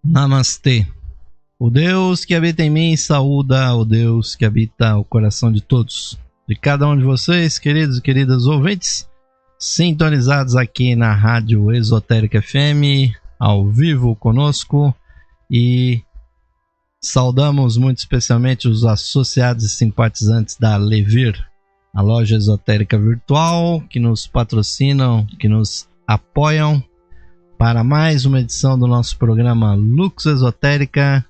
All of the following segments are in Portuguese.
Namastê. O Deus que habita em mim saúda o Deus que habita o coração de todos. De cada um de vocês, queridos e queridas ouvintes, sintonizados aqui na Rádio Esotérica FM, ao vivo conosco, e saudamos muito especialmente os associados e simpatizantes da Levir, a loja esotérica virtual, que nos patrocinam, que nos apoiam para mais uma edição do nosso programa Lux Esotérica,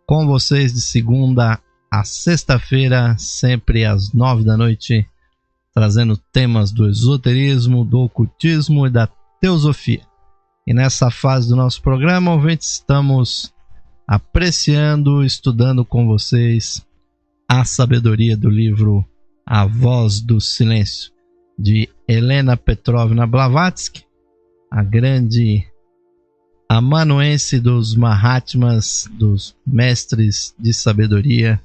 com vocês de segunda a sexta-feira, sempre às 9 da noite, trazendo temas do esoterismo, do ocultismo e da teosofia. E nessa fase do nosso programa, ouvintes, estamos apreciando, estudando com vocês a sabedoria do livro A Voz do Silêncio, de Helena Petrovna Blavatsky, a grande amanuense dos Mahatmas, dos mestres de sabedoria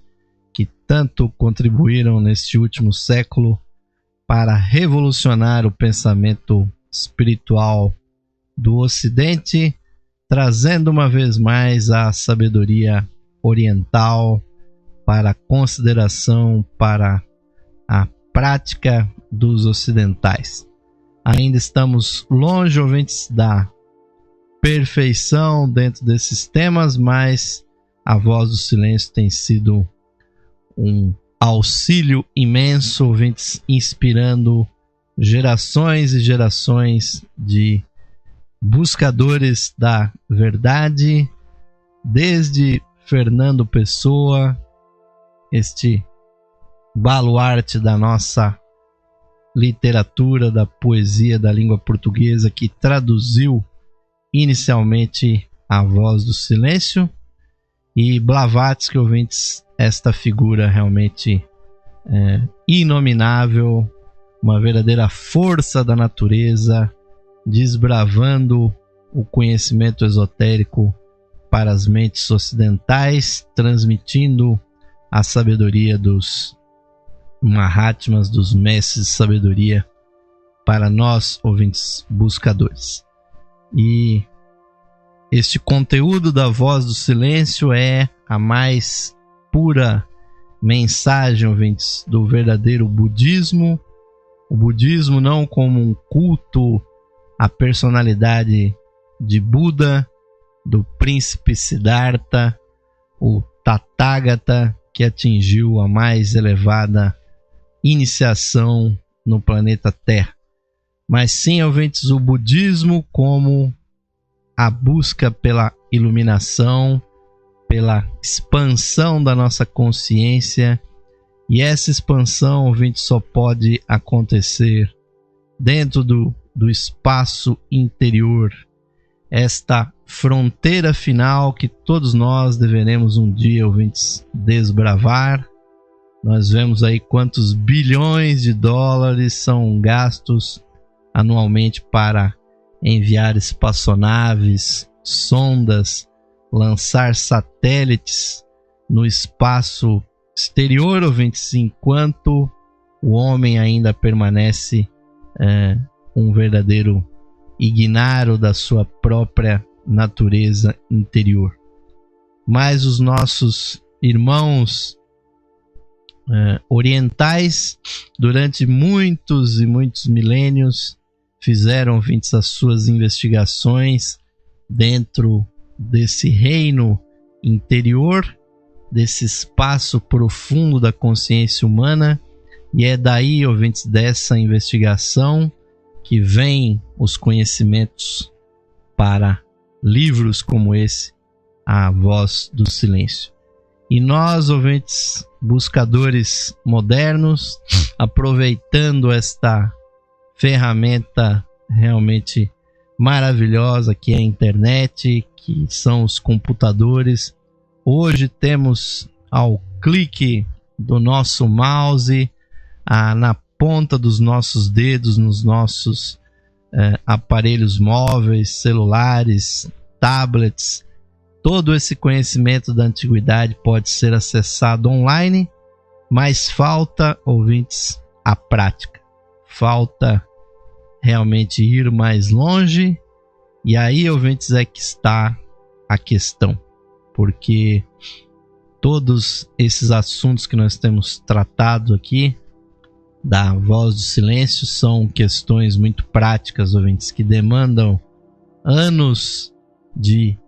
que tanto contribuíram neste último século para revolucionar o pensamento espiritual do Ocidente, trazendo uma vez mais a sabedoria oriental para a consideração, para a prática dos ocidentais. Ainda estamos longe, ouvintes, da perfeição dentro desses temas, mas a Voz do Silêncio tem sido um auxílio imenso, ouvintes, inspirando gerações e gerações de buscadores da verdade, desde Fernando Pessoa, este baluarte da nossa literatura, da poesia da língua portuguesa, que traduziu inicialmente A Voz do Silêncio, e Blavatsky, ouvintes, esta figura realmente inominável, uma verdadeira força da natureza, desbravando o conhecimento esotérico para as mentes ocidentais, transmitindo a sabedoria dos Mahatmas, dos mestres de sabedoria, para nós, ouvintes buscadores. E este conteúdo da Voz do Silêncio é a mais pura mensagem, ouvintes, do verdadeiro budismo. O budismo não como um culto à personalidade de Buda, do príncipe Siddhartha, o Tathagata, que atingiu a mais elevada iniciação no planeta Terra. Mas sim, ouvintes, o budismo como a busca pela iluminação, pela expansão da nossa consciência, e essa expansão, ouvintes, só pode acontecer dentro do espaço interior, esta fronteira final que todos nós deveremos um dia, ouvintes, desbravar. Nós vemos aí quantos bilhões de dólares são gastos anualmente para enviar espaçonaves, sondas, lançar satélites no espaço exterior, ouvintes, enquanto o homem ainda permanece um verdadeiro ignaro da sua própria natureza interior. Mas os nossos irmãos orientais, durante muitos e muitos milênios, fizeram, ouvintes, as suas investigações dentro desse reino interior, desse espaço profundo da consciência humana, e é daí, ouvintes, dessa investigação que vêm os conhecimentos para livros como esse, A Voz do Silêncio. E nós, ouvintes, buscadores modernos, aproveitando esta ferramenta realmente maravilhosa que é a internet, que são os computadores. Hoje temos ao clique do nosso mouse, na ponta dos nossos dedos, nos nossos aparelhos móveis, celulares, tablets. Todo esse conhecimento da antiguidade pode ser acessado online, mas falta, ouvintes, a prática. Falta realmente ir mais longe, e aí, ouvintes, é que está a questão, porque todos esses assuntos que nós temos tratado aqui da voz do silêncio são questões muito práticas, ouvintes, que demandam anos de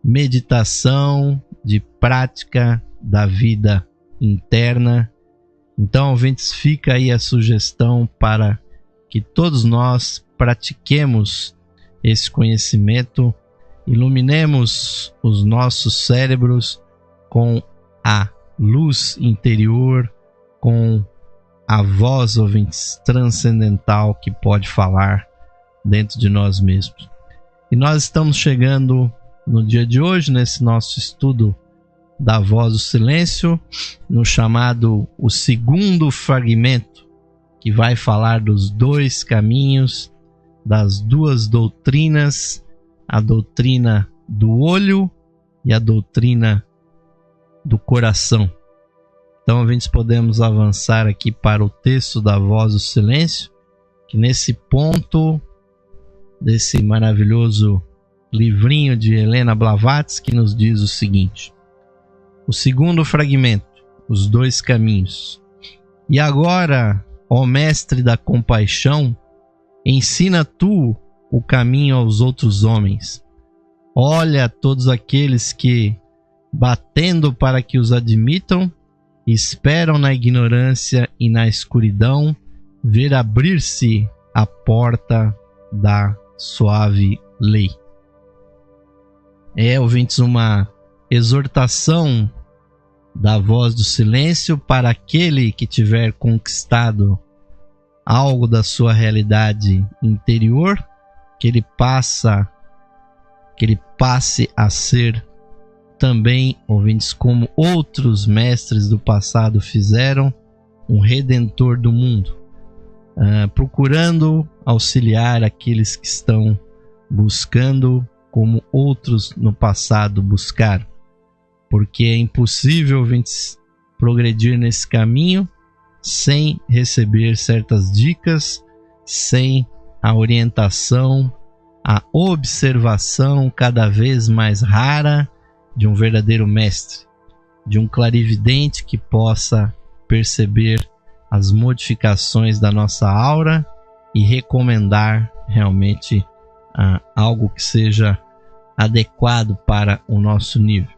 meditação, de prática da vida interna. Então, ouvintes, fica aí a sugestão para que todos nós pratiquemos esse conhecimento, iluminemos os nossos cérebros com a luz interior, com a voz, ouvintes, transcendental que pode falar dentro de nós mesmos. E nós estamos chegando no dia de hoje, nesse nosso estudo da voz do silêncio, no chamado o segundo fragmento, que vai falar dos dois caminhos, das duas doutrinas, a doutrina do olho e a doutrina do coração. Então, ouvintes, podemos avançar aqui para o texto da voz do silêncio, que nesse ponto desse maravilhoso livrinho de Helena Blavatsky nos diz o seguinte: o segundo fragmento, os dois caminhos. E agora, ó mestre da compaixão, ensina tu o caminho aos outros homens. Olha todos aqueles que, batendo para que os admitam, esperam na ignorância e na escuridão ver abrir-se a porta da suave lei. É, ouvintes, uma exortação da voz do silêncio para aquele que tiver conquistado algo da sua realidade interior, que ele passe a ser também, ouvintes, como outros mestres do passado fizeram, um redentor do mundo, procurando auxiliar aqueles que estão buscando como outros no passado buscaram, porque é impossível, ouvintes, progredir nesse caminho sem receber certas dicas, sem a orientação, a observação cada vez mais rara de um verdadeiro mestre, de um clarividente que possa perceber as modificações da nossa aura e recomendar realmente algo que seja adequado para o nosso nível.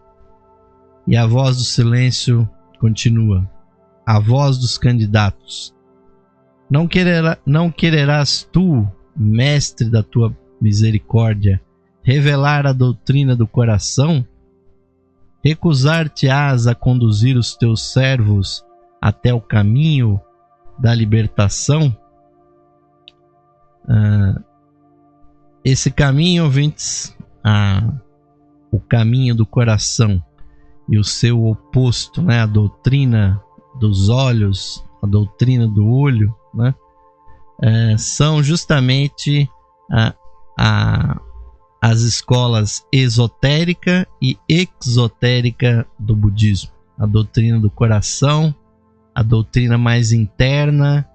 E a voz do silêncio continua: a voz dos candidatos. Não quererás tu, mestre da tua misericórdia, revelar a doutrina do coração? Recusar-te-ás a conduzir os teus servos até o caminho da libertação? Esse caminho, ouvintes, o caminho do coração e o seu oposto, né, a doutrina dos olhos, a doutrina do olho, né, são justamente as escolas esotérica e exotérica do budismo. A doutrina do coração, a doutrina mais interna,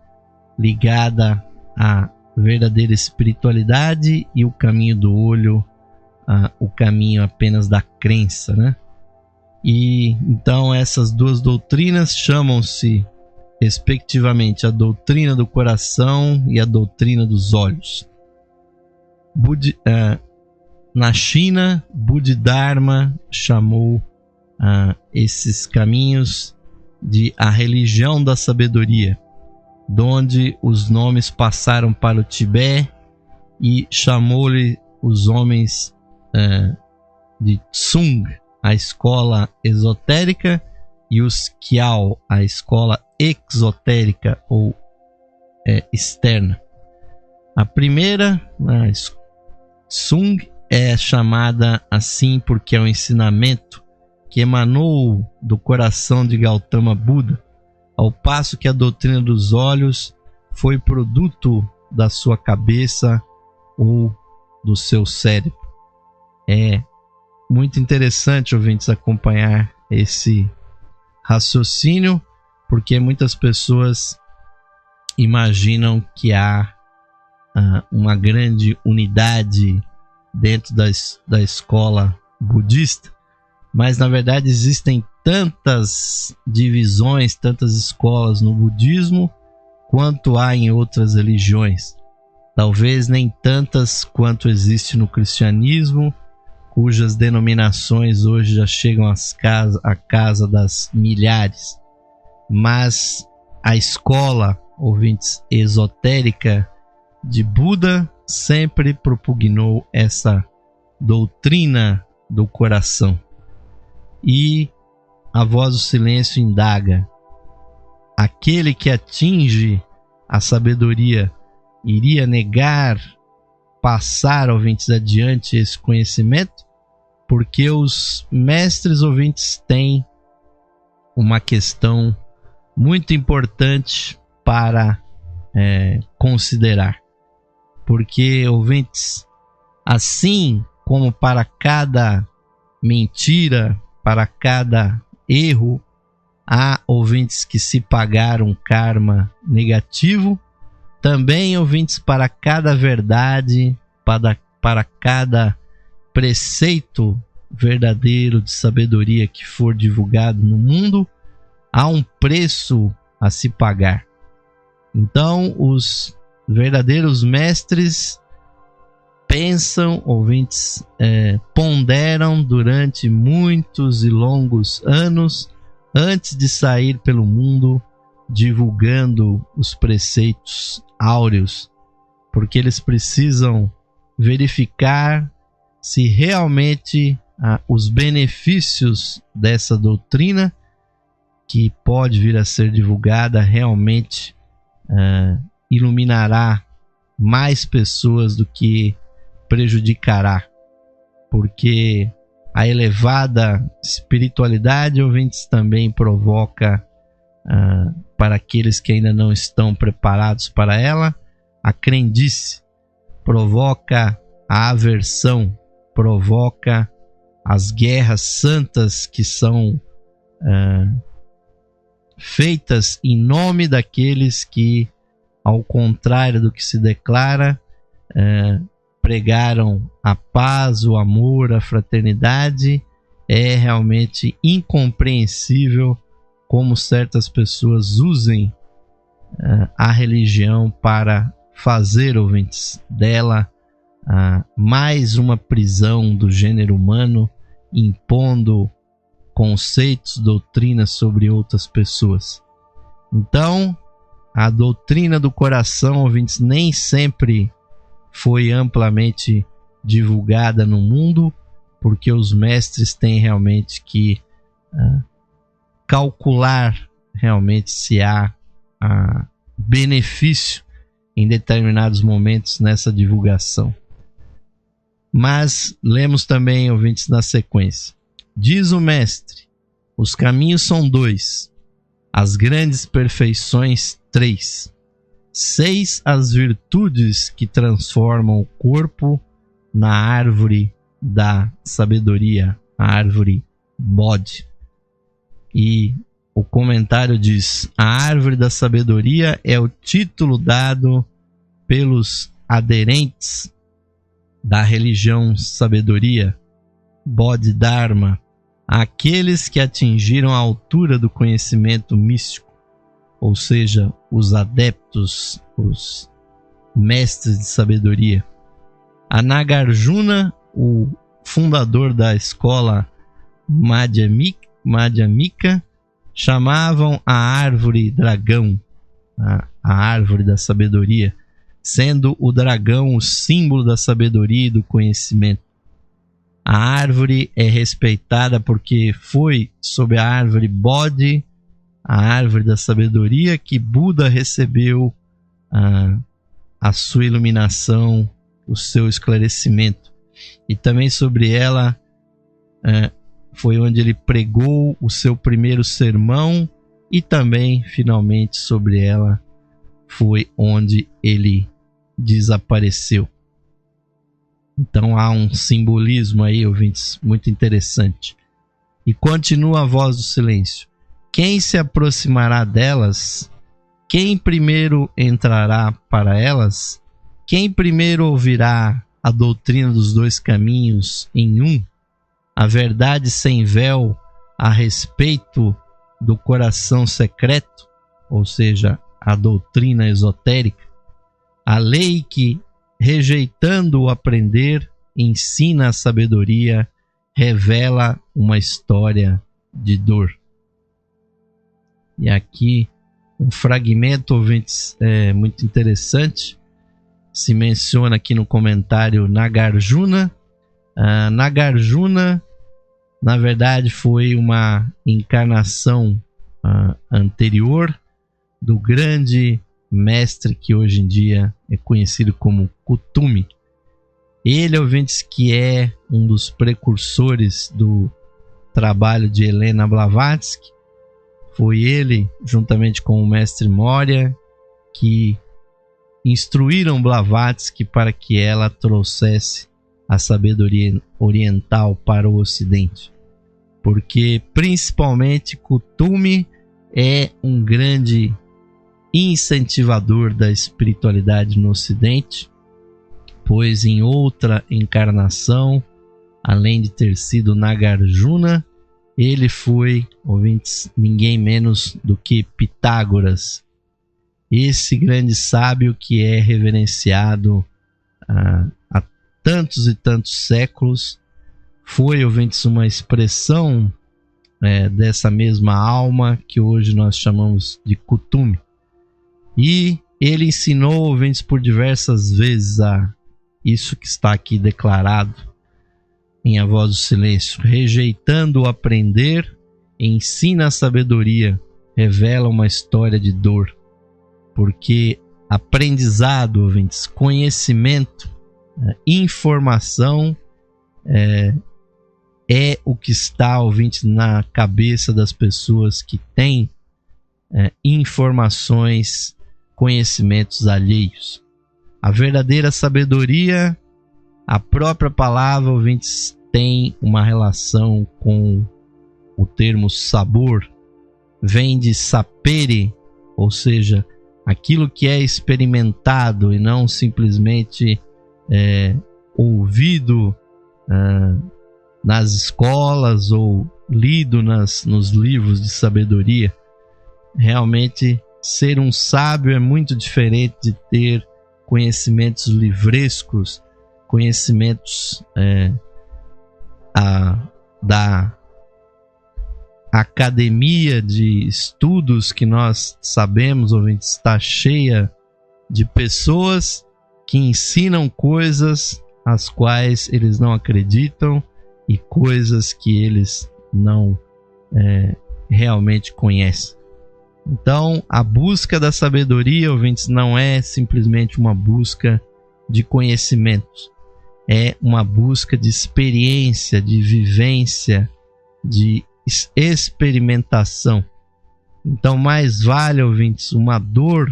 ligada à verdadeira espiritualidade, e o caminho do olho, o caminho apenas da crença, né? E então essas duas doutrinas chamam-se respectivamente a doutrina do coração e a doutrina dos olhos. Na China, Bodhidharma chamou esses caminhos de a religião da sabedoria, donde os nomes passaram para o Tibete e chamou-lhe os homens de Tsung, a escola esotérica, e os Kiao, a escola exotérica ou externa. A primeira, Tsung, é chamada assim porque é um ensinamento que emanou do coração de Gautama Buda, ao passo que a doutrina dos olhos foi produto da sua cabeça ou do seu cérebro. É muito interessante, ouvintes, acompanhar esse raciocínio, porque muitas pessoas imaginam que há uma grande unidade dentro da escola budista, mas na verdade existem tantas divisões, tantas escolas no budismo quanto há em outras religiões. Talvez nem tantas quanto existe no cristianismo, cujas denominações hoje já chegam à casa das milhares. Mas a escola, ouvintes, esotérica de Buda sempre propugnou essa doutrina do coração. E a voz do silêncio indaga: aquele que atinge a sabedoria iria negar, passar, ouvintes, adiante esse conhecimento? Porque os mestres, ouvintes, têm uma questão muito importante para considerar. Porque, ouvintes, assim como para cada mentira, para cada erro, há ouvintes que se pagaram karma negativo, também, ouvintes, para cada verdade, para cada preceito verdadeiro de sabedoria que for divulgado no mundo, há um preço a se pagar. Então, os verdadeiros mestres pensam, ouvintes, ponderam durante muitos e longos anos antes de sair pelo mundo divulgando os preceitos áureos, porque eles precisam verificar se realmente os benefícios dessa doutrina que pode vir a ser divulgada realmente iluminará mais pessoas do que prejudicará, porque a elevada espiritualidade, ouvintes, também provoca para aqueles que ainda não estão preparados para ela a crendice, provoca a aversão, provoca as guerras santas que são feitas em nome daqueles que, ao contrário do que se declara, pregaram a paz, o amor, a fraternidade. É realmente incompreensível como certas pessoas usem a religião para fazer, ouvintes, dela mais uma prisão do gênero humano, impondo conceitos, doutrinas sobre outras pessoas. Então, a doutrina do coração, ouvintes, nem sempre foi amplamente divulgada no mundo, porque os mestres têm realmente que calcular realmente se há benefício em determinados momentos nessa divulgação. Mas lemos também, ouvintes, na sequência: diz o mestre, os caminhos são 2, as grandes perfeições 3, 6 as virtudes que transformam o corpo na árvore da sabedoria, a árvore Bodhi. E o comentário diz: a árvore da sabedoria é o título dado pelos aderentes da religião sabedoria, Bodhidharma, àqueles que atingiram a altura do conhecimento místico, ou seja, os adeptos, os mestres de sabedoria. A Nagarjuna, o fundador da escola Madhyamika, chamavam a árvore dragão, a árvore da sabedoria, sendo o dragão o símbolo da sabedoria e do conhecimento. A árvore é respeitada porque foi sob a árvore Bodhi, a árvore da sabedoria, que Buda recebeu a sua iluminação, o seu esclarecimento. E também sobre ela foi onde ele pregou o seu primeiro sermão, e também, finalmente, sobre ela foi onde ele desapareceu. Então há um simbolismo aí, ouvintes, muito interessante. E continua a voz do silêncio: quem se aproximará delas? Quem primeiro entrará para elas? Quem primeiro ouvirá a doutrina dos 2 caminhos em um? a verdade sem véu a respeito do coração secreto, ou seja, a doutrina esotérica, a lei que, rejeitando o aprender, ensina a sabedoria, revela uma história de dor. E aqui um fragmento, ouvintes, muito interessante, se menciona aqui no comentário Nagarjuna. Nagarjuna, na verdade, foi uma encarnação anterior do grande mestre que hoje em dia é conhecido como Kutumi. Ele, ouvintes, que é um dos precursores do trabalho de Helena Blavatsky. Foi ele, juntamente com o mestre Moria, que instruíram Blavatsky para que ela trouxesse a sabedoria oriental para o Ocidente. Porque, principalmente, Kutumi é um grande incentivador da espiritualidade no Ocidente, pois em outra encarnação, além de ter sido Nagarjuna, ele foi, ouvintes, ninguém menos do que Pitágoras, esse grande sábio que é reverenciado há tantos e tantos séculos. Foi, ouvintes, uma expressão dessa mesma alma que hoje nós chamamos de Kutumi. E ele ensinou, ouvintes, por diversas vezes a isso que está aqui declarado em A Voz do Silêncio: rejeitando o aprender, ensina a sabedoria, revela uma história de dor. Porque aprendizado, ouvintes, conhecimento, informação é o que está, ouvintes, na cabeça das pessoas que têm informações, conhecimentos alheios. A verdadeira sabedoria, a própria palavra, ouvintes, tem uma relação com o termo sabor. Vem de sapere, ou seja, aquilo que é experimentado e não simplesmente ouvido nas escolas ou lido nos livros de sabedoria. Realmente, ser um sábio é muito diferente de ter conhecimentos livrescos, conhecimentos da academia de estudos que nós sabemos, ouvintes, está cheia de pessoas que ensinam coisas as quais eles não acreditam e coisas que eles não realmente conhecem. Então, a busca da sabedoria, ouvintes, não é simplesmente uma busca de conhecimentos. É uma busca de experiência, de vivência, de experimentação. Então, mais vale, ouvintes, uma dor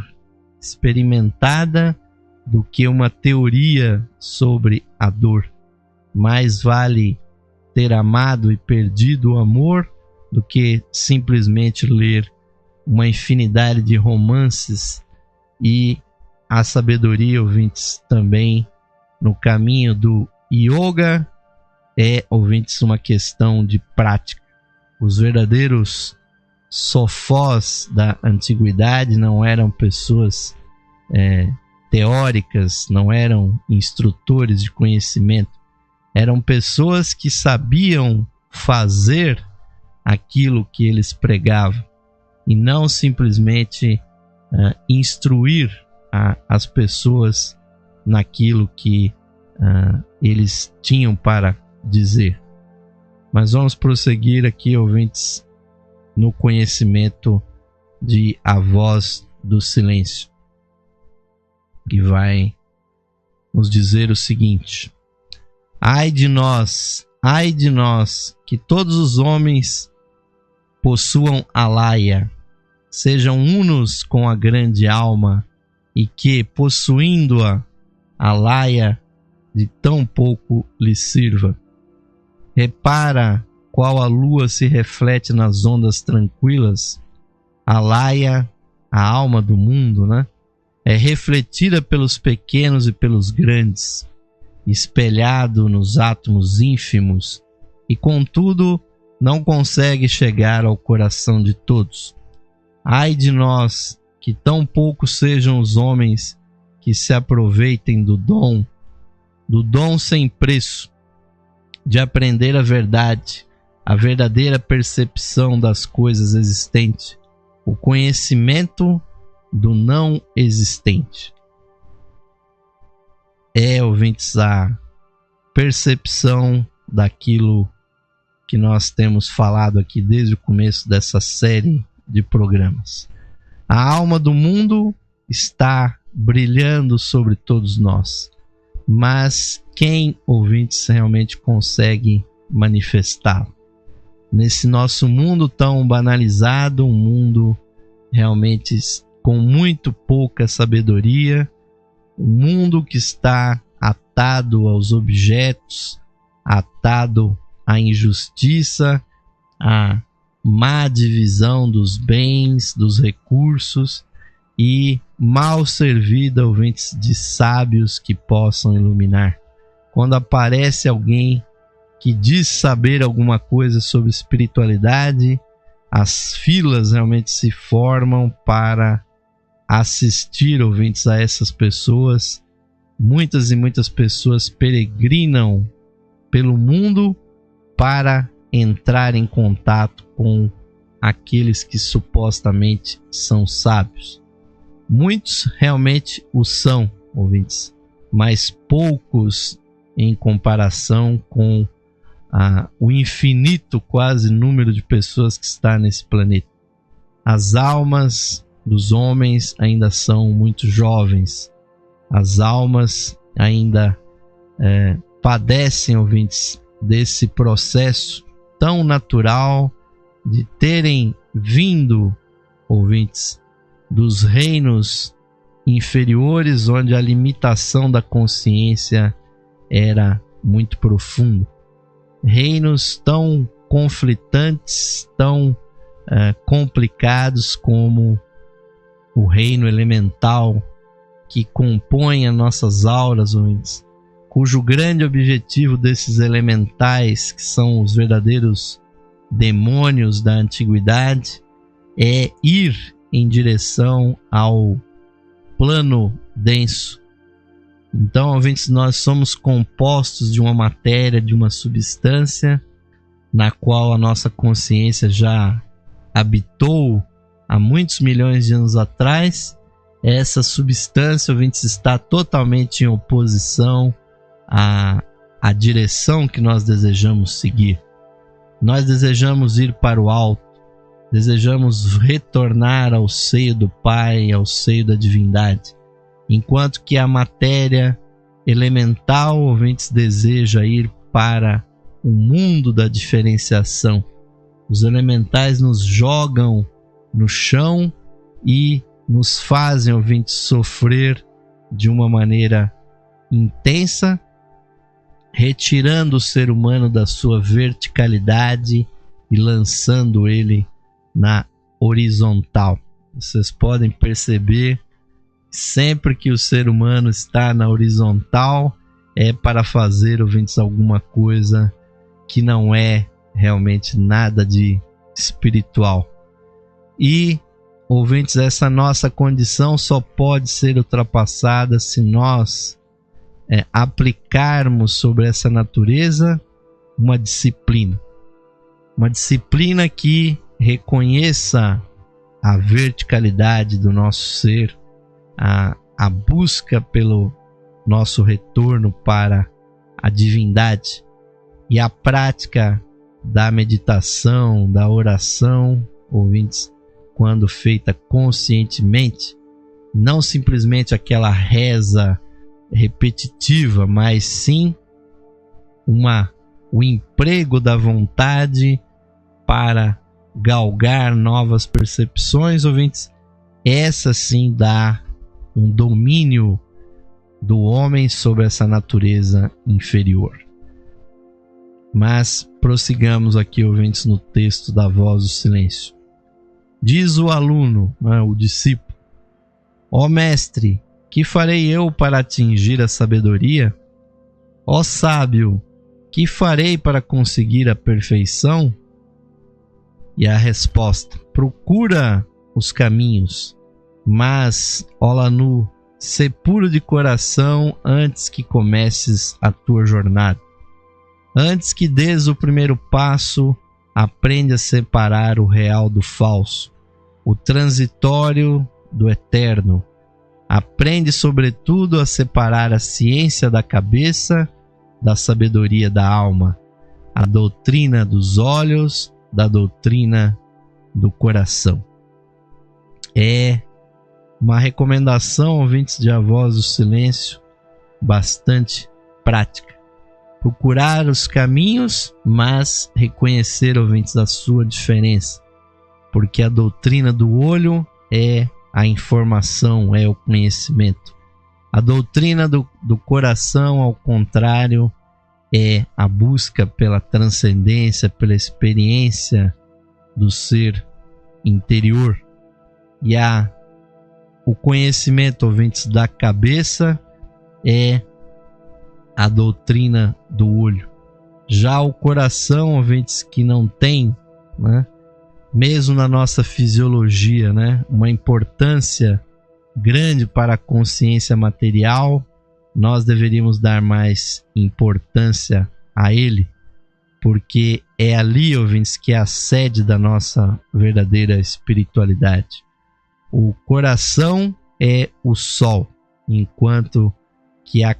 experimentada do que uma teoria sobre a dor. Mais vale ter amado e perdido o amor do que simplesmente ler uma infinidade de romances. E a sabedoria, ouvintes, também no caminho do yoga é, ouvintes, uma questão de prática. Os verdadeiros sofós da antiguidade não eram pessoas teóricas, não eram instrutores de conhecimento, eram pessoas que sabiam fazer aquilo que eles pregavam e não simplesmente instruir as pessoas naquilo que eles tinham para dizer. Mas vamos prosseguir aqui, ouvintes, no conhecimento de A Voz do Silêncio, que vai nos dizer o seguinte: ai de nós, que todos os homens possuam alaya, sejam unos com a grande alma, e que, possuindo-a, alaya de tão pouco lhe sirva. Repara qual a lua se reflete nas ondas tranquilas. Alaya, a alma do mundo, né? É refletida pelos pequenos e pelos grandes, espelhado nos átomos ínfimos e contudo não consegue chegar ao coração de todos. Ai de nós, que tão poucos sejam os homens que se aproveitem do dom sem preço, de aprender a verdade, a verdadeira percepção das coisas existentes, o conhecimento do não existente. Ouvintes, a percepção daquilo que nós temos falado aqui desde o começo dessa série de programas. A alma do mundo está brilhando sobre todos nós, mas quem, ouvintes, realmente consegue manifestá-lo? Nesse nosso mundo tão banalizado, um mundo realmente com muito pouca sabedoria, um mundo que está atado aos objetos, atado à injustiça, à má divisão dos bens, dos recursos e mal servida, ouvintes, de sábios que possam iluminar. Quando aparece alguém que diz saber alguma coisa sobre espiritualidade, as filas realmente se formam para assistir, ouvintes, a essas pessoas. Muitas e muitas pessoas peregrinam pelo mundo para entrar em contato com aqueles que supostamente são sábios. Muitos realmente o são, ouvintes, mas poucos em comparação com o infinito quase número de pessoas que está nesse planeta. As almas dos homens ainda são muito jovens. As almas ainda padecem, ouvintes, desse processo tão natural de terem vindo, ouvintes, dos reinos inferiores, onde a limitação da consciência era muito profunda. Reinos tão conflitantes, tão complicados como o reino elemental que compõe as nossas auras, ouvintes, cujo grande objetivo desses elementais, que são os verdadeiros demônios da antiguidade, é ir em direção ao plano denso. Então, ouvintes, nós somos compostos de uma matéria, de uma substância, na qual a nossa consciência já habitou há muitos milhões de anos atrás. Essa substância, ouvintes, está totalmente em oposição à direção que nós desejamos seguir. Nós desejamos ir para o alto, desejamos retornar ao seio do Pai, ao seio da divindade, enquanto que a matéria elemental, ouvintes, deseja ir para o mundo da diferenciação. Os elementais nos jogam no chão e nos fazem, ouvintes, sofrer de uma maneira intensa, retirando o ser humano da sua verticalidade e lançando ele na horizontal. Vocês podem perceber, sempre que o ser humano está na horizontal, é para fazer, ouvintes, alguma coisa que não é realmente nada de espiritual. E, ouvintes, essa nossa condição só pode ser ultrapassada se nós aplicarmos sobre essa natureza uma disciplina que reconheça a verticalidade do nosso ser, a busca pelo nosso retorno para a divindade, e a prática da meditação, da oração, ouvintes, quando feita conscientemente, não simplesmente aquela reza repetitiva, mas sim o emprego da vontade para galgar novas percepções, ouvintes. Essa sim dá um domínio do homem sobre essa natureza inferior. Mas prossigamos aqui, ouvintes, no texto da Voz do Silêncio. Diz o aluno, o discípulo: ó mestre, que farei eu para atingir a sabedoria? Ó sábio, Que farei para conseguir a perfeição? E a resposta: procura os caminhos, mas, Olanu, sê puro de coração antes que comeces a tua jornada. Antes que des o primeiro passo, aprende a separar o real do falso, o transitório do eterno. Aprende, sobretudo, a separar a ciência da cabeça da sabedoria da alma, a doutrina dos olhos da doutrina do coração. É uma recomendação, ouvintes de A Voz do Silêncio, bastante prática. Procurar os caminhos, mas reconhecer, ouvintes, a sua diferença, porque a doutrina do olho é a informação, é o conhecimento. A doutrina do coração, ao contrário, é a busca pela transcendência, pela experiência do ser interior. E o conhecimento, ouvintes, da cabeça é a doutrina do olho. Já o coração, ouvintes, que não tem, né, mesmo na nossa fisiologia, né, uma importância grande para a consciência material, nós deveríamos dar mais importância a ele, porque é ali, ouvintes, que é a sede da nossa verdadeira espiritualidade. O coração é o sol, enquanto que a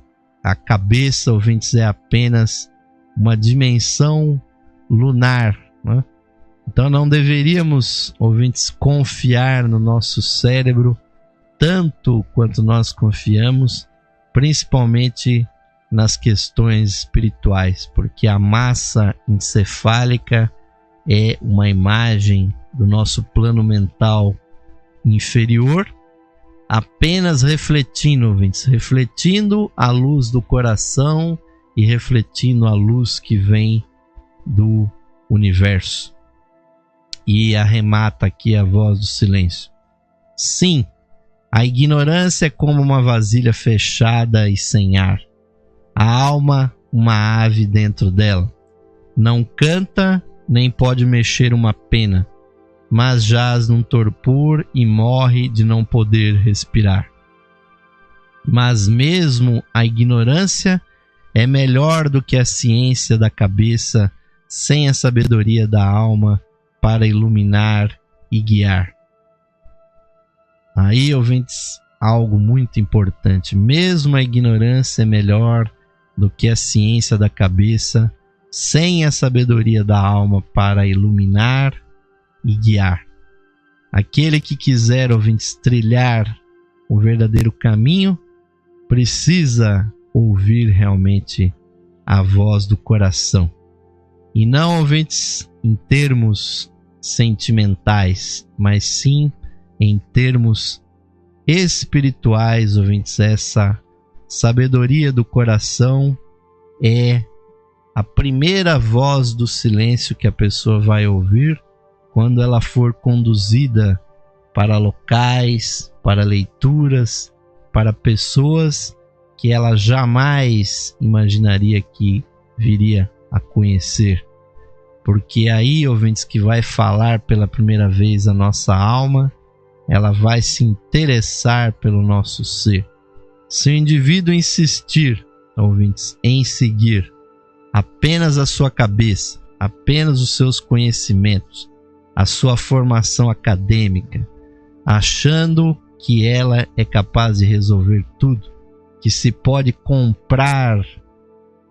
cabeça, ouvintes, é apenas uma dimensão lunar, né? Então não deveríamos, ouvintes, confiar no nosso cérebro tanto quanto nós confiamos, principalmente nas questões espirituais, porque a massa encefálica é uma imagem do nosso plano mental inferior, apenas refletindo, ouvintes, refletindo a luz do coração e refletindo a luz que vem do universo. E arremata aqui a Voz do Silêncio. Sim, a ignorância é como uma vasilha fechada e sem ar. A alma, uma ave dentro dela. Não canta, nem pode mexer uma pena, mas jaz num torpor e morre de não poder respirar. Mas mesmo a ignorância é melhor do que a ciência da cabeça, sem a sabedoria da alma para iluminar e guiar. Aí, ouvintes, algo muito importante. Mesmo a ignorância é melhor do que a ciência da cabeça, sem a sabedoria da alma para iluminar e guiar. Aquele que quiser, ouvintes, trilhar o verdadeiro caminho, precisa ouvir realmente a voz do coração. E não, ouvintes, em termos sentimentais, mas sim em termos espirituais, ouvintes. Essa sabedoria do coração é a primeira voz do silêncio que a pessoa vai ouvir quando ela for conduzida para locais, para leituras, para pessoas que ela jamais imaginaria que viria a conhecer. Porque aí, ouvintes, que vai falar pela primeira vez a nossa alma, ela vai se interessar pelo nosso ser. Se o indivíduo insistir, ouvintes, em seguir apenas a sua cabeça, apenas os seus conhecimentos, a sua formação acadêmica, achando que ela é capaz de resolver tudo, que se pode comprar,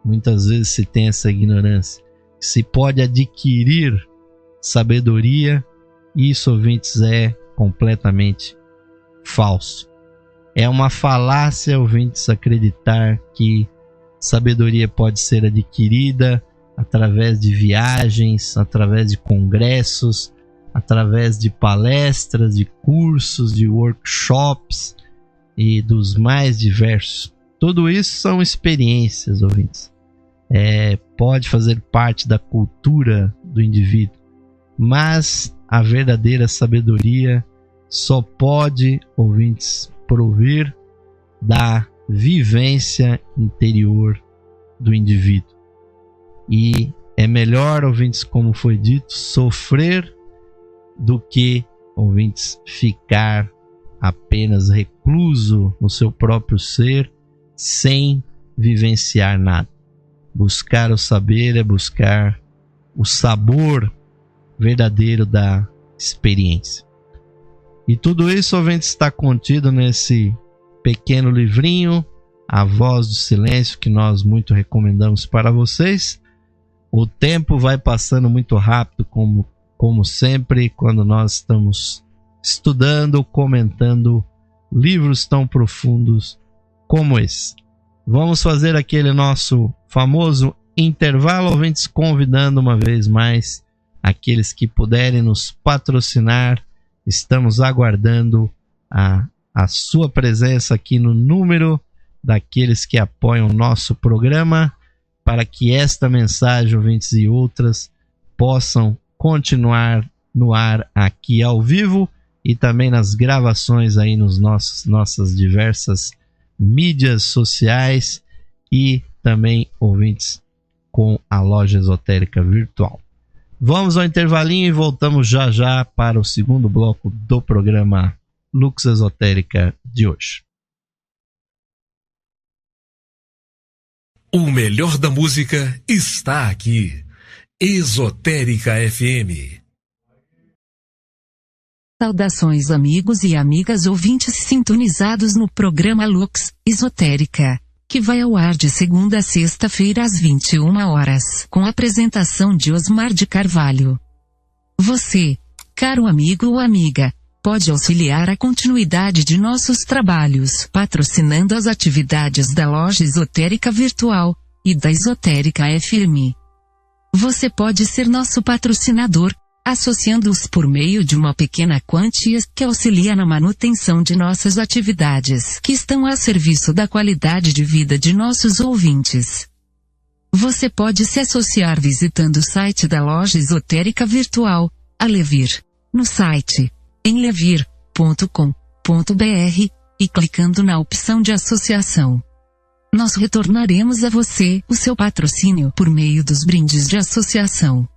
muitas vezes se tem essa ignorância, que se pode adquirir sabedoria, isso, ouvintes, é completamente falso. É uma falácia, ouvintes, acreditar que sabedoria pode ser adquirida através de viagens, através de congressos, através de palestras, de cursos, de workshops e dos mais diversos. Tudo isso são experiências, ouvintes. Pode fazer parte da cultura do indivíduo, mas a verdadeira sabedoria só pode, ouvintes, provir da vivência interior do indivíduo. E é melhor, ouvintes, como foi dito, sofrer do que, ouvintes, ficar apenas recluso no seu próprio ser, sem vivenciar nada. Buscar o saber é buscar o sabor verdadeiro da experiência. E tudo isso, ouvintes, está contido nesse pequeno livrinho, A Voz do Silêncio, que nós muito recomendamos para vocês. O tempo vai passando muito rápido, como sempre, quando nós estamos estudando, comentando livros tão profundos como esse. Vamos fazer aquele nosso famoso intervalo, ouvintes, convidando uma vez mais aqueles que puderem nos patrocinar. Estamos aguardando a sua presença aqui no número daqueles que apoiam o nosso programa, para que esta mensagem, ouvintes, e outras possam continuar no ar aqui ao vivo e também nas gravações aí nos nossas diversas mídias sociais e também, ouvintes, com a Loja Esotérica Virtual. Vamos ao intervalinho e voltamos já já para o segundo bloco do programa Lux Esotérica de hoje. O melhor da música está aqui. Esotérica FM. Saudações, amigos e amigas ouvintes sintonizados no programa Lux Esotérica, que vai ao ar de segunda a sexta-feira às 21 horas, com a apresentação de Osmar de Carvalho. Você, caro amigo ou amiga, pode auxiliar a continuidade de nossos trabalhos, patrocinando as atividades da Loja Esotérica Virtual e da Esotérica FM. Você pode ser nosso patrocinador, associando-os por meio de uma pequena quantia que auxilia na manutenção de nossas atividades, que estão a serviço da qualidade de vida de nossos ouvintes. Você pode se associar visitando o site da Loja Esotérica Virtual, a Levir, no site em levir.com.br e clicando na opção de associação. Nós retornaremos a você o seu patrocínio por meio dos brindes de associação.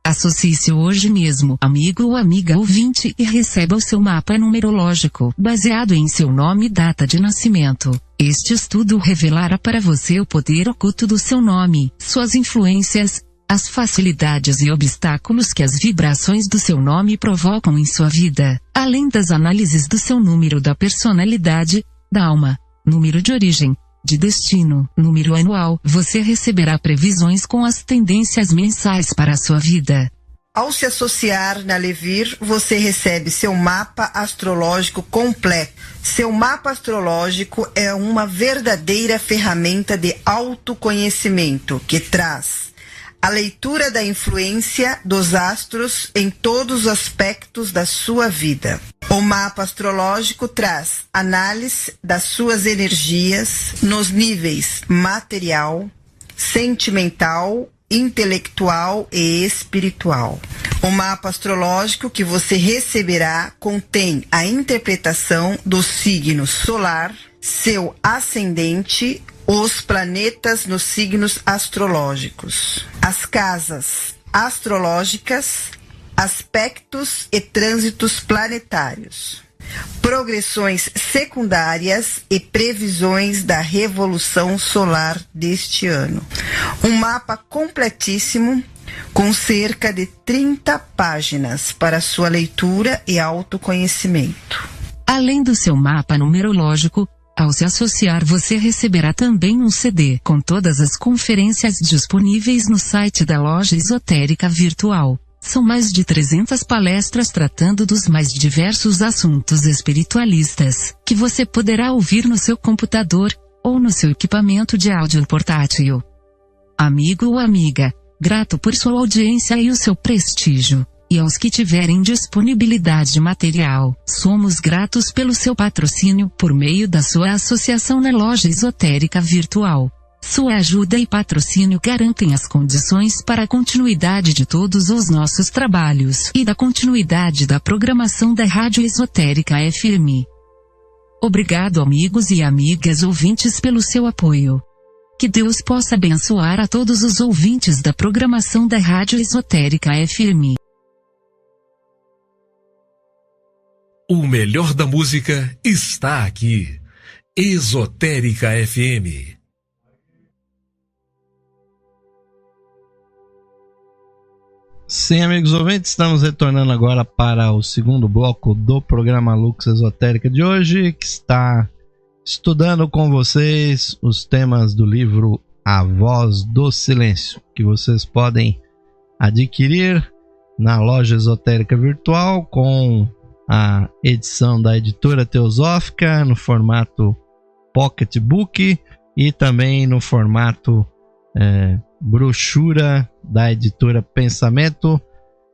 Associe-se hoje mesmo, amigo ou amiga ouvinte, e receba o seu mapa numerológico, baseado em seu nome e data de nascimento. Este estudo revelará para você o poder oculto do seu nome, suas influências, as facilidades e obstáculos que as vibrações do seu nome provocam em sua vida, além das análises do seu número da personalidade, da alma, número de origem, de destino, número anual. Você receberá previsões com as tendências mensais para a sua vida. Ao se associar na Levir, você recebe seu mapa astrológico completo. Seu mapa astrológico é uma verdadeira ferramenta de autoconhecimento que traz a leitura da influência dos astros em todos os aspectos da sua vida. O mapa astrológico traz análise das suas energias nos níveis material, sentimental, intelectual e espiritual. O mapa astrológico que você receberá contém a interpretação do signo solar, seu ascendente, os planetas nos signos astrológicos, as casas astrológicas, aspectos e trânsitos planetários, progressões secundárias e previsões da revolução solar deste ano. Um mapa completíssimo com cerca de 30 páginas para sua leitura e autoconhecimento. Além do seu mapa numerológico, ao se associar você receberá também um CD com todas as conferências disponíveis no site da Loja Esotérica Virtual. São mais de 300 palestras tratando dos mais diversos assuntos espiritualistas, que você poderá ouvir no seu computador, ou no seu equipamento de áudio portátil. Amigo ou amiga, grato por sua audiência e o seu prestígio. E aos que tiverem disponibilidade material, somos gratos pelo seu patrocínio por meio da sua associação na Loja Esotérica Virtual. Sua ajuda e patrocínio garantem as condições para a continuidade de todos os nossos trabalhos e da continuidade da programação da Rádio Esotérica FM. Obrigado, amigos e amigas ouvintes, pelo seu apoio. Que Deus possa abençoar a todos os ouvintes da programação da Rádio Esotérica FM. O melhor da música está aqui. Esotérica FM. Sim, amigos ouvintes, estamos retornando agora para o segundo bloco do programa Lux Esotérica de hoje, que está estudando com vocês os temas do livro A Voz do Silêncio, que vocês podem adquirir na loja esotérica virtual com a edição da editora Teosófica no formato Pocketbook e também no formato brochura da editora Pensamento.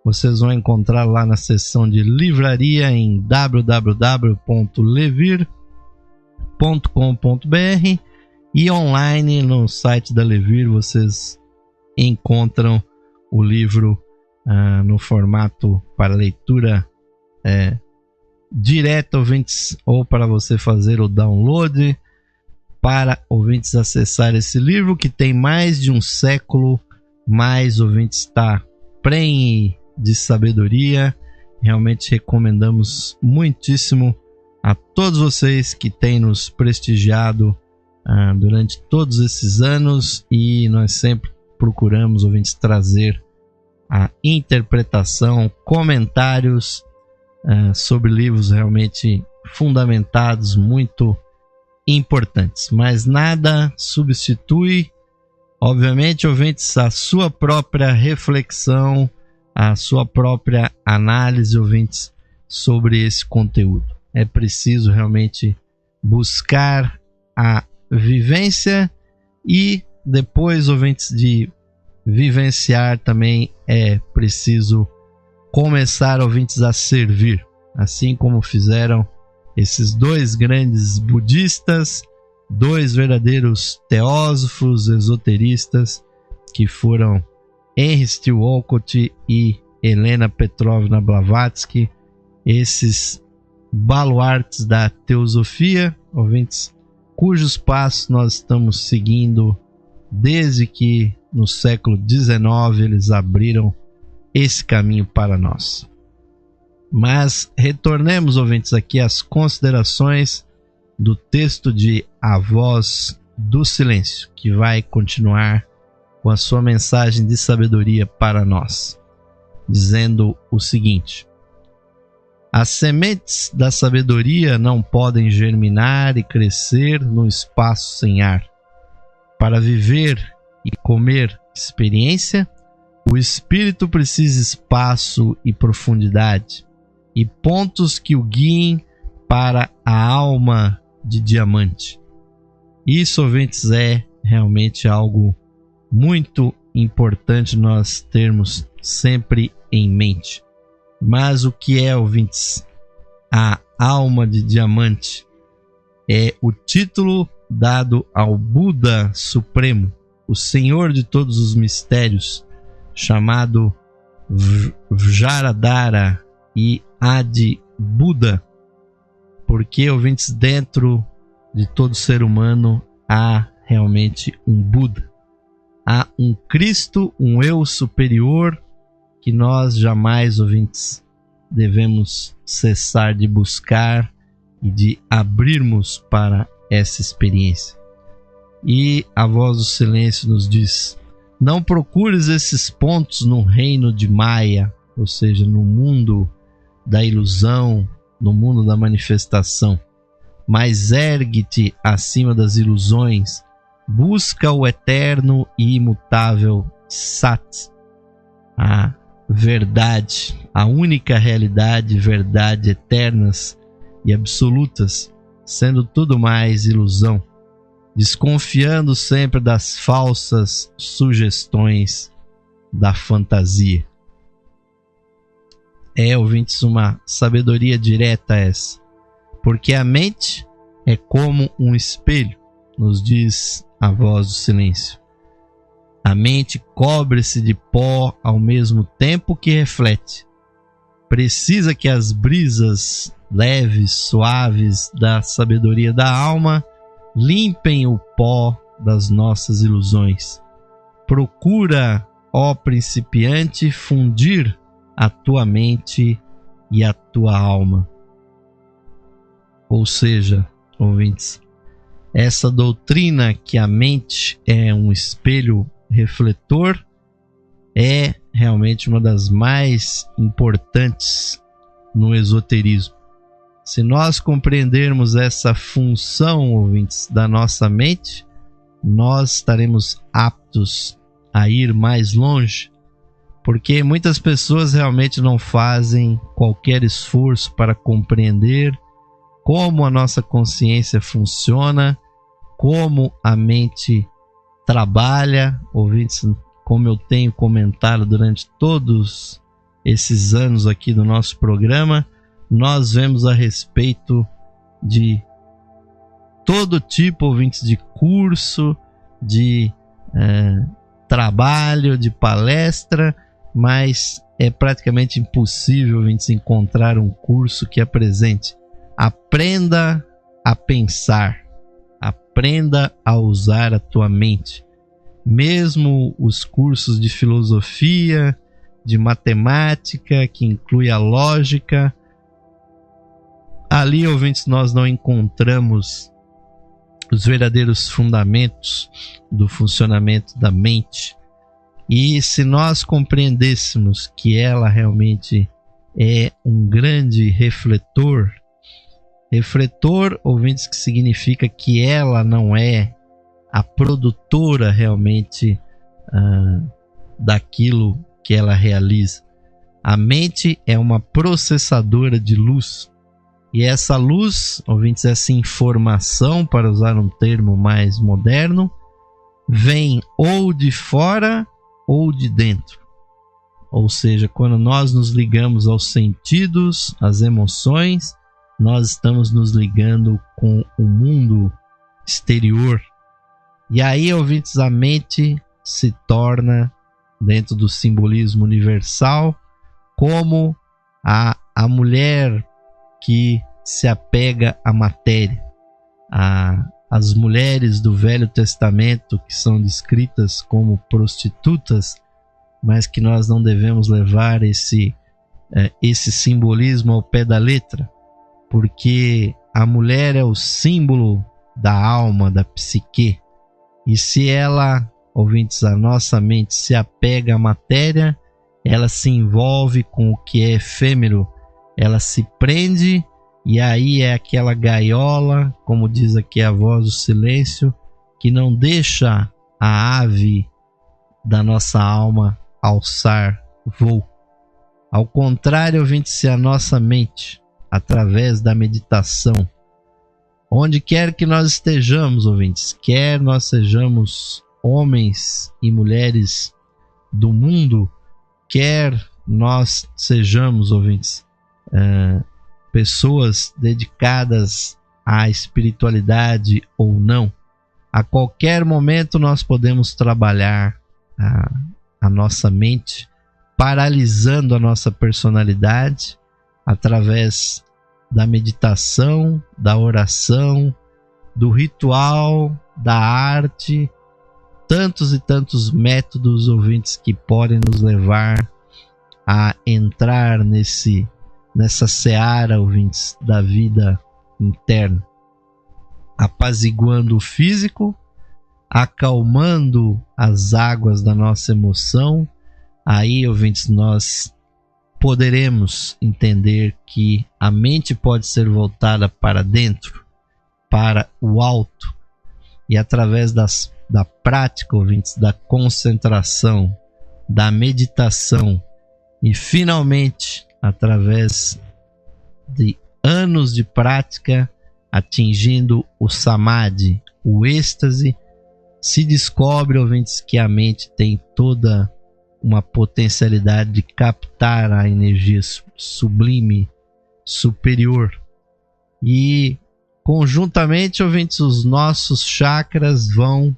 Vocês vão encontrar lá na seção de livraria em www.levir.com.br e online no site da Levir vocês encontram o livro no formato para leitura direta, ouvintes, ou para você fazer o download para ouvintes acessar esse livro que tem mais de um século, mais ouvintes, está prenhe de sabedoria. Realmente recomendamos muitíssimo a todos vocês que têm nos prestigiado durante todos esses anos, e nós sempre procuramos, ouvintes, trazer a interpretação, comentários sobre livros realmente fundamentados, muito importantes, mas nada substitui, obviamente, ouvintes, a sua própria reflexão, a sua própria análise, ouvintes, sobre esse conteúdo. É preciso realmente buscar a vivência e depois, ouvintes, de vivenciar também é preciso começar, ouvintes, a servir, assim como fizeram esses dois grandes budistas, dois verdadeiros teósofos, esoteristas, que foram Henry Steele Olcott e Helena Petrovna Blavatsky, esses baluartes da teosofia, ouvintes, cujos passos nós estamos seguindo desde que no século XIX eles abriram esse caminho para nós. Mas retornemos, ouvintes, aqui às considerações do texto de A Voz do Silêncio, que vai continuar com a sua mensagem de sabedoria para nós, dizendo o seguinte: as sementes da sabedoria não podem germinar e crescer no espaço sem ar. Para viver e comer experiência, o espírito precisa espaço e profundidade, e pontos que o guiem para a alma de diamante. Isso, ouvintes, é realmente algo muito importante nós termos sempre em mente. Mas o que é, ouvintes, a alma de diamante? É o título dado ao Buda Supremo, o Senhor de todos os mistérios, chamado Vajradhara e Adi Buda, porque, ouvintes, dentro de todo ser humano há realmente um Buda, há um Cristo, um eu superior que nós jamais, ouvintes, devemos cessar de buscar e de abrirmos para essa experiência. E a Voz do Silêncio nos diz: não procures esses pontos no reino de Maya, ou seja, no mundo da ilusão, no mundo da manifestação, mas ergue-te acima das ilusões, busca o eterno e imutável Sat, a verdade, a única realidade, verdade eternas e absolutas, sendo tudo mais ilusão, desconfiando sempre das falsas sugestões da fantasia. É, ouvintes, uma sabedoria direta essa, porque a mente é como um espelho, nos diz a Voz do Silêncio. A mente cobre-se de pó ao mesmo tempo que reflete. Precisa que as brisas leves, suaves da sabedoria da alma limpem o pó das nossas ilusões. Procura, ó principiante, fundir a tua mente e a tua alma. Ou seja, ouvintes, essa doutrina que a mente é um espelho refletor é realmente uma das mais importantes no esoterismo. Se nós compreendermos essa função, ouvintes, da nossa mente, nós estaremos aptos a ir mais longe, porque muitas pessoas realmente não fazem qualquer esforço para compreender como a nossa consciência funciona, como a mente trabalha. Ouvintes, como eu tenho comentado durante todos esses anos aqui do nosso programa, nós vemos a respeito de todo tipo, ouvintes, de curso, de trabalho, de palestra, mas é praticamente impossível, ouvintes, encontrar um curso que apresente: aprenda a pensar, aprenda a usar a tua mente. Mesmo os cursos de filosofia, de matemática, que inclui a lógica, ali, ouvintes, nós não encontramos os verdadeiros fundamentos do funcionamento da mente. E se nós compreendêssemos que ela realmente é um grande refletor, ouvintes, que significa que ela não é a produtora realmente daquilo que ela realiza. A mente é uma processadora de luz. E essa luz, ouvintes, essa informação, para usar um termo mais moderno, vem ou de fora ou de dentro. Ou seja, quando nós nos ligamos aos sentidos, às emoções, nós estamos nos ligando com o mundo exterior. E aí, ouvintes, a mente se torna, dentro do simbolismo universal, como a mulher que se apega à matéria. As mulheres do Velho Testamento, que são descritas como prostitutas, mas que nós não devemos levar esse simbolismo ao pé da letra, porque a mulher é o símbolo da alma, da psique. E se ela, ouvintes, a nossa mente se apega à matéria, ela se envolve com o que é efêmero, ela se prende, e aí é aquela gaiola, como diz aqui a voz do silêncio, que não deixa a ave da nossa alma alçar voo. Ao contrário, ouvintes, se a nossa mente, através da meditação, onde quer que nós estejamos, ouvintes, quer nós sejamos homens e mulheres do mundo, quer nós sejamos, ouvintes, pessoas dedicadas à espiritualidade ou não, a qualquer momento nós podemos trabalhar a nossa mente, paralisando a nossa personalidade através da meditação, da oração, do ritual, da arte, tantos e tantos métodos, ouvintes, que podem nos levar a entrar nessa seara, ouvintes, da vida interna, apaziguando o físico, acalmando as águas da nossa emoção. Aí, ouvintes, nós poderemos entender que a mente pode ser voltada para dentro, para o alto, e através da prática, ouvintes, da concentração, da meditação, e finalmente, através de anos de prática, atingindo o samadhi, o êxtase, se descobre, ouvintes, que a mente tem toda uma potencialidade de captar a energia sublime, superior. E conjuntamente, ouvintes, os nossos chakras vão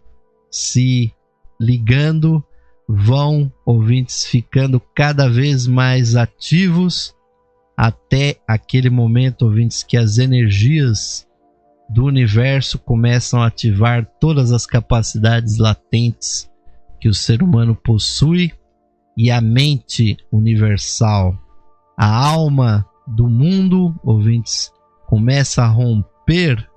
se ligando, vão, ouvintes, ficando cada vez mais ativos, até aquele momento, ouvintes, que as energias do universo começam a ativar todas as capacidades latentes que o ser humano possui, e a mente universal, a alma do mundo, ouvintes, começa a romper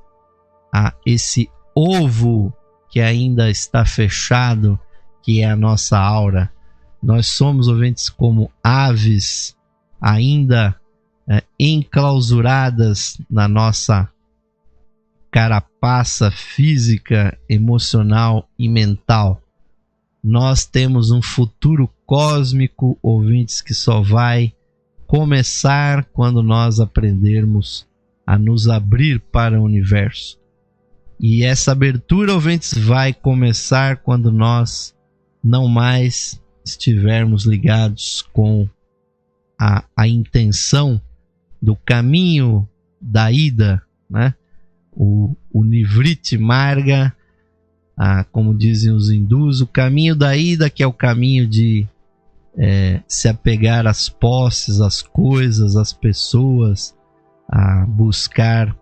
esse ovo que ainda está fechado, que é a nossa aura. Nós somos, ouvintes, como aves ainda enclausuradas na nossa carapaça física, emocional e mental. Nós temos um futuro cósmico, ouvintes, que só vai começar quando nós aprendermos a nos abrir para o universo. E essa abertura, ouvintes, vai começar quando nós não mais estivermos ligados com a intenção do caminho da ida, né? O Nivriti Marga, como dizem os hindus, o caminho da ida, que é o caminho de se apegar às posses, às coisas, às pessoas, a buscar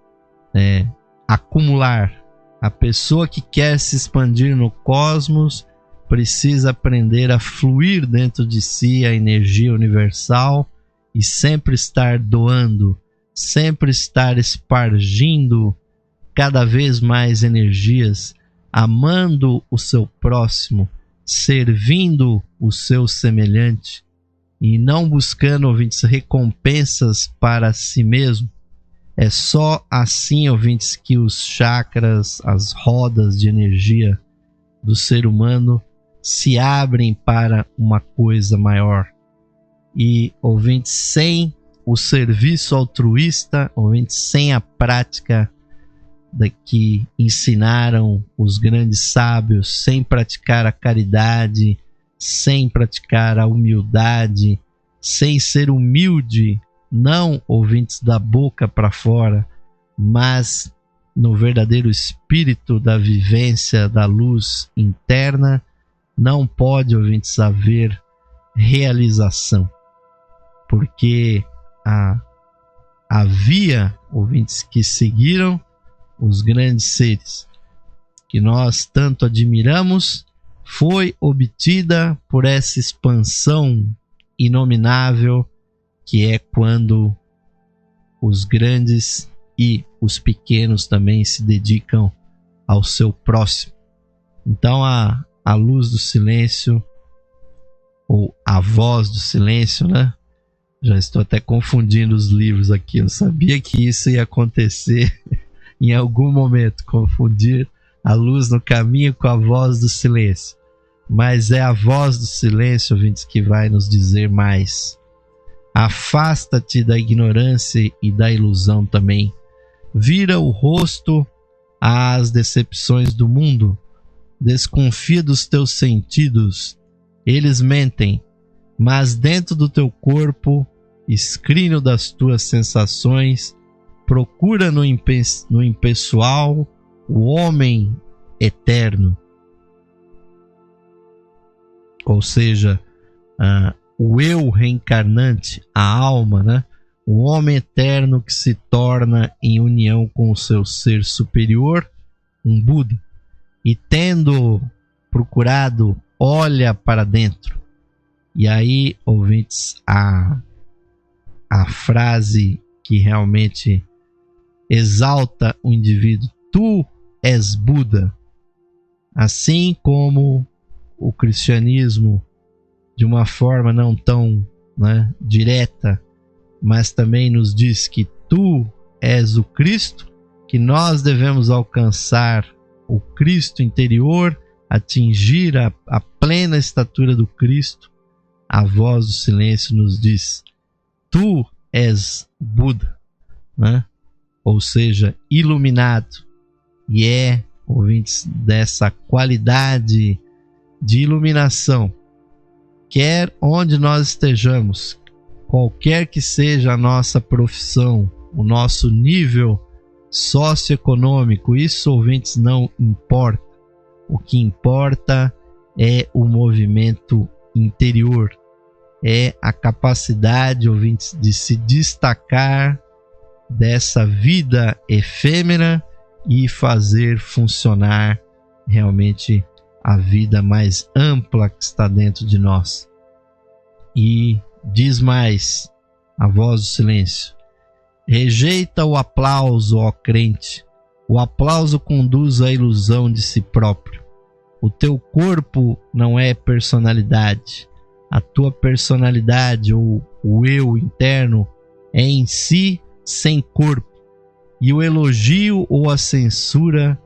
acumular. A pessoa que quer se expandir no cosmos precisa aprender a fluir dentro de si a energia universal e sempre estar doando, sempre estar espargindo cada vez mais energias, amando o seu próximo, servindo o seu semelhante e não buscando, ouvintes, recompensas para si mesmo. É só assim, ouvintes, que os chakras, as rodas de energia do ser humano se abrem para uma coisa maior. E, ouvintes, sem o serviço altruísta, ouvintes, sem a prática que ensinaram os grandes sábios, sem praticar a caridade, sem praticar a humildade, sem ser humilde, não, ouvintes, da boca para fora, mas no verdadeiro espírito da vivência da luz interna, não pode, ouvintes, haver realização, porque a via, ouvintes, que seguiram os grandes seres que nós tanto admiramos foi obtida por essa expansão inominável, que é quando os grandes e os pequenos também se dedicam ao seu próximo. Então a luz do silêncio, ou a voz do silêncio, né? Já estou até confundindo os livros aqui, eu sabia que isso ia acontecer em algum momento, confundir a luz no caminho com a voz do silêncio. Mas é a voz do silêncio, ouvintes, que vai nos dizer mais. Afasta-te da ignorância e da ilusão também. Vira o rosto às decepções do mundo. Desconfia dos teus sentidos. Eles mentem, mas dentro do teu corpo, escrínio das tuas sensações, procura no impessoal o homem eterno. Ou seja, o eu reencarnante, a alma, né? O homem eterno que se torna em união com o seu ser superior, um Buda. E tendo procurado, olha para dentro. E aí, ouvintes, a frase que realmente exalta o indivíduo: tu és Buda. Assim como o cristianismo, de uma forma não tão, né, direta, mas também nos diz que tu és o Cristo, que nós devemos alcançar o Cristo interior, atingir a plena estatura do Cristo. A voz do silêncio nos diz: tu és Buda, né? Ou seja, iluminado. E é, ouvintes, dessa qualidade de iluminação, quer onde nós estejamos, qualquer que seja a nossa profissão, o nosso nível socioeconômico, isso, ouvintes, não importa. O que importa é o movimento interior, é a capacidade, ouvintes, de se destacar dessa vida efêmera e fazer funcionar realmente a vida mais ampla que está dentro de nós. E diz mais a voz do silêncio: rejeita o aplauso, ó crente. O aplauso conduz à ilusão de si próprio. O teu corpo não é personalidade. A tua personalidade ou o eu interno é em si sem corpo. E o elogio ou a censura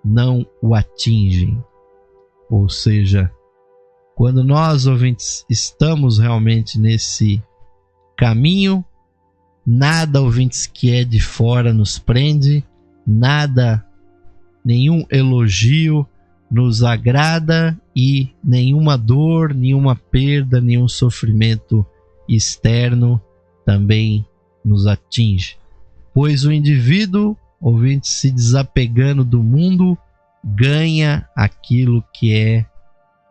não o atingem. Ou seja, quando nós, ouvintes, estamos realmente nesse caminho, nada, ouvintes, que é de fora nos prende, nada, nenhum elogio nos agrada e nenhuma dor, nenhuma perda, nenhum sofrimento externo também nos atinge. Pois o indivíduo, ouvinte, se desapegando do mundo, ganha aquilo que é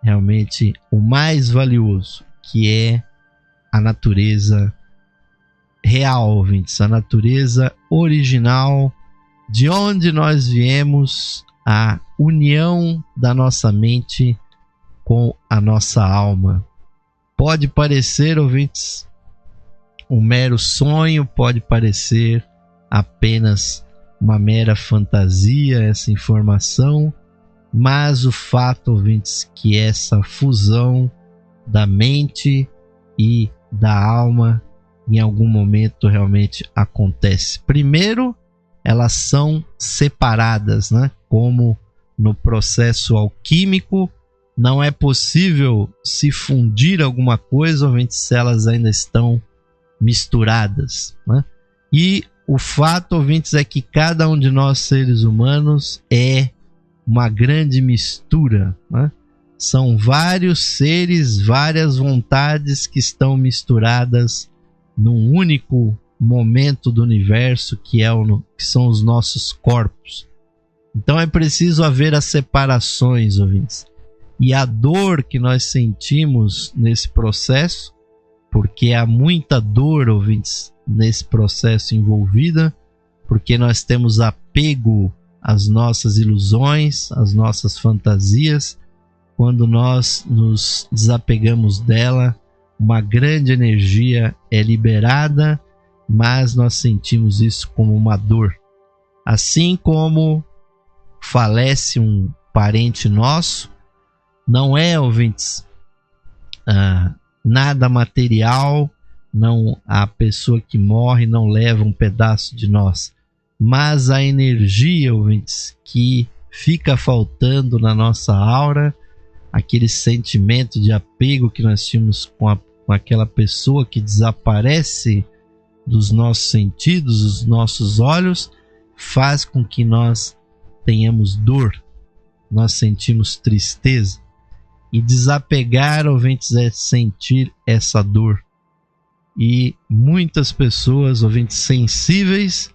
realmente o mais valioso, que é a natureza real, ouvintes, a natureza original, de onde nós viemos, a união da nossa mente com a nossa alma. Pode parecer, ouvintes, um mero sonho, pode parecer apenas uma mera fantasia essa informação, mas o fato, ouvintes, que essa fusão da mente e da alma em algum momento realmente acontece. Primeiro, elas são separadas, né? Como no processo alquímico, não é possível se fundir alguma coisa, ouvintes, se elas ainda estão misturadas, né? E o fato, ouvintes, é que cada um de nós, seres humanos, é uma grande mistura, né? São vários seres, várias vontades que estão misturadas num único momento do universo, que são os nossos corpos. Então é preciso haver as separações, ouvintes. E a dor que nós sentimos nesse processo, porque há muita dor, ouvintes, nesse processo envolvida, porque nós temos apego às nossas ilusões, às nossas fantasias. Quando nós nos desapegamos dela, uma grande energia é liberada, mas nós sentimos isso como uma dor. Assim como falece um parente nosso, não é, ouvintes, nada material, não, a pessoa que morre não leva um pedaço de nós, mas a energia, ouvintes, que fica faltando na nossa aura, aquele sentimento de apego que nós tínhamos com aquela pessoa que desaparece dos nossos sentidos, dos nossos olhos, faz com que nós tenhamos dor, nós sentimos tristeza. E desapegar, ouvintes, é sentir essa dor. E muitas pessoas, ouvintes, sensíveis,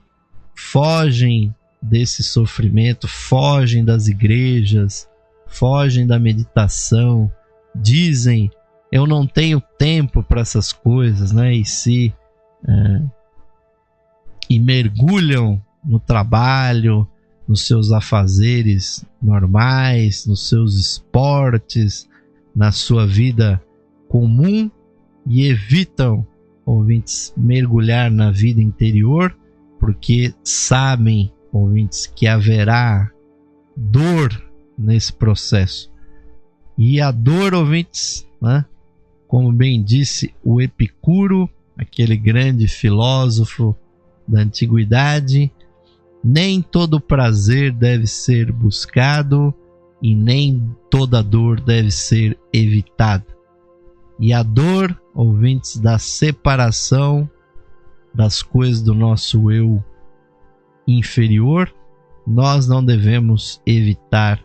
fogem desse sofrimento, fogem das igrejas, fogem da meditação, dizem: eu não tenho tempo para essas coisas, né? E mergulham no trabalho, nos seus afazeres normais, nos seus esportes, na sua vida comum, e evitam, ouvintes, mergulhar na vida interior, porque sabem, ouvintes, que haverá dor nesse processo. E a dor, ouvintes, né? Como bem disse o Epicuro, aquele grande filósofo da antiguidade, nem todo prazer deve ser buscado e nem toda dor deve ser evitada. E a dor, ouvintes, da separação das coisas do nosso eu inferior, nós não devemos evitar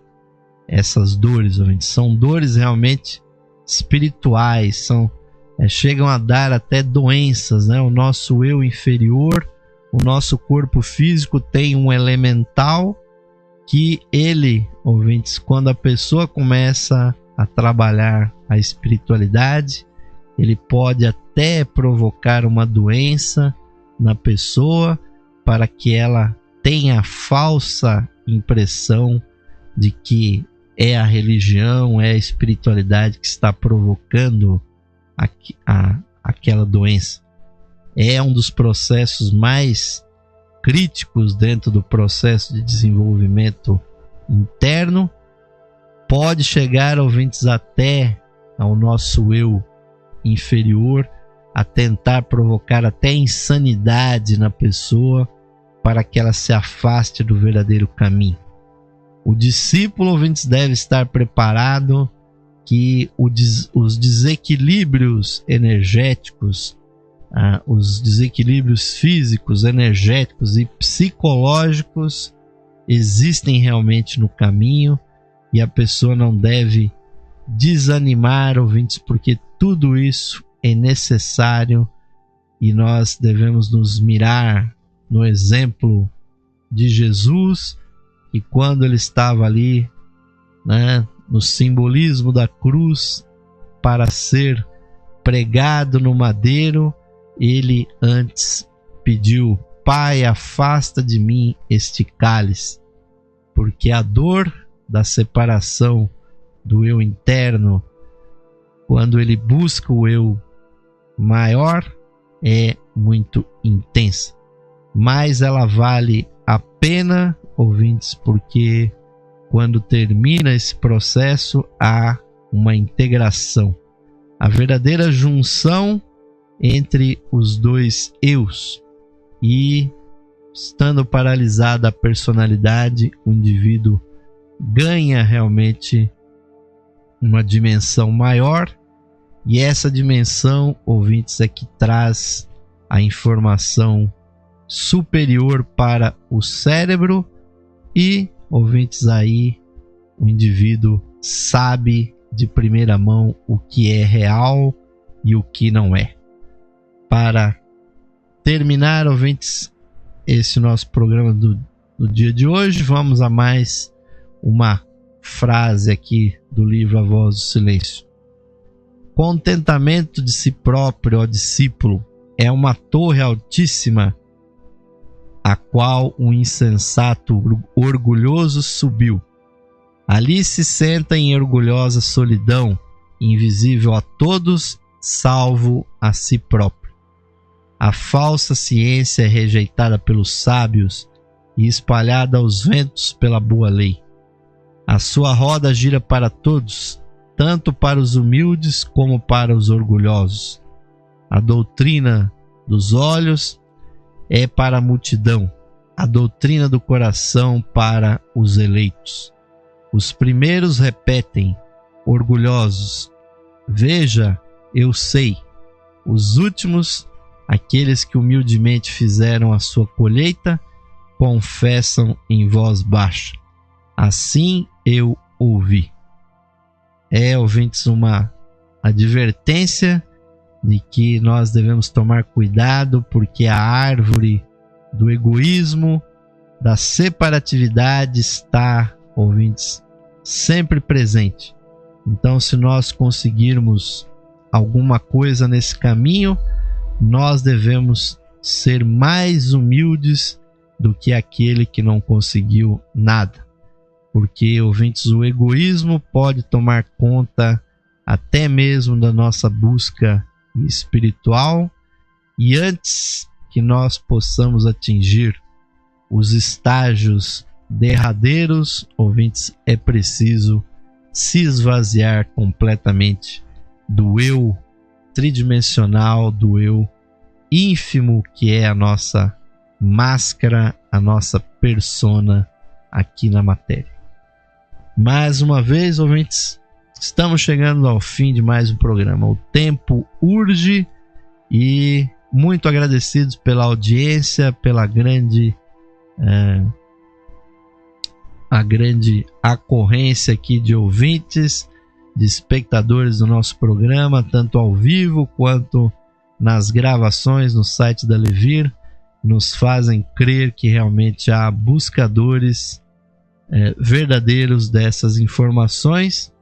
essas dores, ouvintes. São dores realmente espirituais, chegam a dar até doenças, né? O nosso eu inferior, o nosso corpo físico tem um elemental que ele, ouvintes, quando a pessoa começa a trabalhar a espiritualidade, ele pode até provocar uma doença na pessoa para que ela tenha a falsa impressão de que é a religião, é a espiritualidade que está provocando aquela doença. É um dos processos mais críticos dentro do processo de desenvolvimento interno. Pode chegar, ouvintes, até ao nosso eu inferior, a tentar provocar até insanidade na pessoa para que ela se afaste do verdadeiro caminho. O discípulo, ouvintes, deve estar preparado que os desequilíbrios energéticos, os desequilíbrios físicos, energéticos e psicológicos existem realmente no caminho, e a pessoa não deve desanimar, ouvintes, porque tudo isso é necessário, e nós devemos nos mirar no exemplo de Jesus, que quando ele estava ali, no simbolismo da cruz, para ser pregado no madeiro, ele antes pediu: Pai, afasta de mim este cálice, porque a dor da separação do eu interno, quando ele busca o eu maior, é muito intensa. Mas ela vale a pena, ouvintes, porque quando termina esse processo há uma integração, a verdadeira junção entre os dois eus, e estando paralisada a personalidade, o indivíduo ganha realmente uma dimensão maior, e essa dimensão, ouvintes, é que traz a informação superior para o cérebro, e, ouvintes, aí o indivíduo sabe de primeira mão o que é real e o que não é. Para terminar, ouvintes, esse nosso programa do dia de hoje, vamos a mais uma frase aqui do livro A Voz do Silêncio. Contentamento de si próprio, ó discípulo, é uma torre altíssima, a qual um insensato orgulhoso subiu. Ali se senta em orgulhosa solidão, invisível a todos, salvo a si próprio. A falsa ciência é rejeitada pelos sábios e espalhada aos ventos pela boa lei. A sua roda gira para todos, tanto para os humildes como para os orgulhosos. A doutrina dos olhos é para a multidão, a doutrina do coração para os eleitos. Os primeiros repetem, orgulhosos: veja, eu sei. Os últimos, aqueles que humildemente fizeram a sua colheita, confessam em voz baixa: assim eu ouvi. Ouvintes, uma advertência de que nós devemos tomar cuidado, porque a árvore do egoísmo, da separatividade está, ouvintes, sempre presente. Então, se nós conseguirmos alguma coisa nesse caminho, nós devemos ser mais humildes do que aquele que não conseguiu nada. Porque, ouvintes, o egoísmo pode tomar conta até mesmo da nossa busca espiritual, e antes que nós possamos atingir os estágios derradeiros, ouvintes, é preciso se esvaziar completamente do eu tridimensional, do eu ínfimo, que é a nossa máscara, a nossa persona aqui na matéria. Mais uma vez, ouvintes, estamos chegando ao fim de mais um programa. O tempo urge, e muito agradecidos pela audiência, pela grande ocorrência aqui de ouvintes, de espectadores do nosso programa, tanto ao vivo quanto nas gravações no site da Levir, nos fazem crer que realmente há buscadores verdadeiros dessas informações.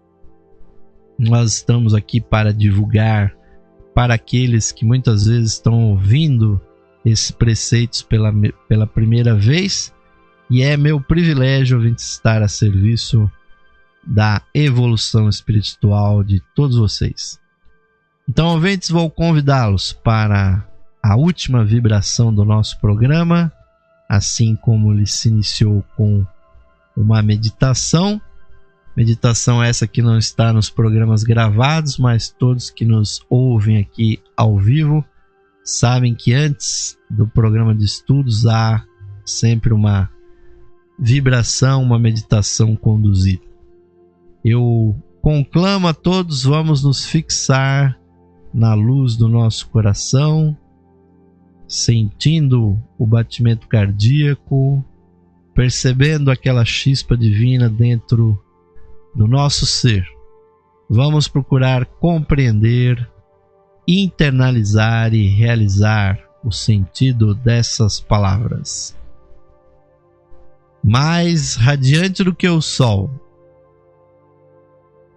Nós estamos aqui para divulgar para aqueles que muitas vezes estão ouvindo esses preceitos pela primeira vez, E é meu privilégio, ouvinte, estar a serviço da evolução espiritual de todos vocês. Então, ouvintes, vou convidá-los para a última vibração do nosso programa, assim como ele se iniciou com uma meditação. Meditação essa que não está nos programas gravados, mas todos que nos ouvem aqui ao vivo sabem que antes do programa de estudos há sempre uma vibração, uma meditação conduzida. Eu conclamo a todos, vamos nos fixar na luz do nosso coração, sentindo o batimento cardíaco, percebendo aquela chispa divina dentro do nosso ser. Vamos procurar compreender, internalizar e realizar o sentido dessas palavras. Mais radiante do que o sol,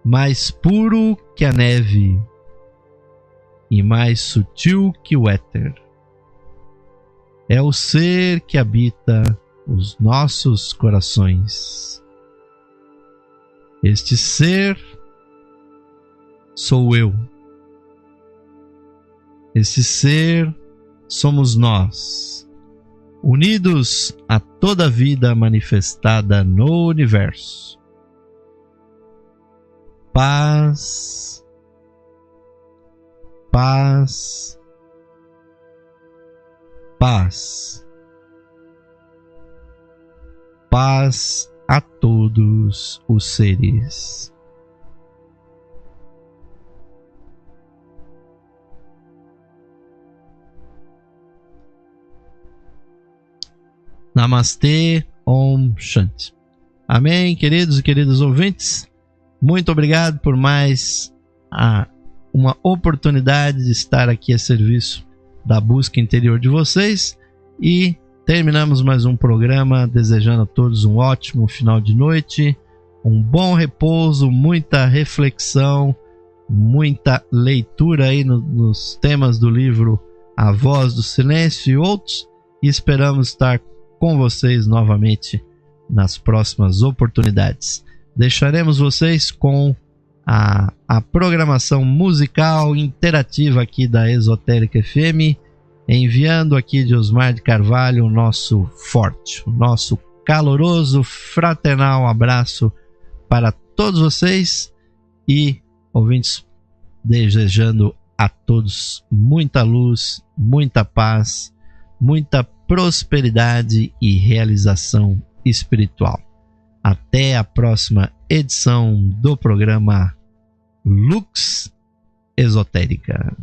mais puro que a neve e mais sutil que o éter, é o ser que habita os nossos corações. Este ser sou eu. Este ser somos nós, unidos a toda a vida manifestada no universo. Paz, paz, paz, paz a todos os seres. Namastê, Om Shanti. Amém, queridos e queridas ouvintes. Muito obrigado por mais uma oportunidade de estar aqui a serviço da busca interior de vocês. E terminamos mais um programa desejando a todos um ótimo final de noite, um bom repouso, muita reflexão, muita leitura aí nos temas do livro A Voz do Silêncio e outros. E esperamos estar com vocês novamente nas próximas oportunidades. Deixaremos vocês com a programação musical interativa aqui da Esotérica FM, enviando aqui de Osmar de Carvalho o nosso forte, o nosso caloroso, fraternal abraço para todos vocês e ouvintes, desejando a todos muita luz, muita paz, muita prosperidade e realização espiritual. Até a próxima edição do programa Lux Esotérica.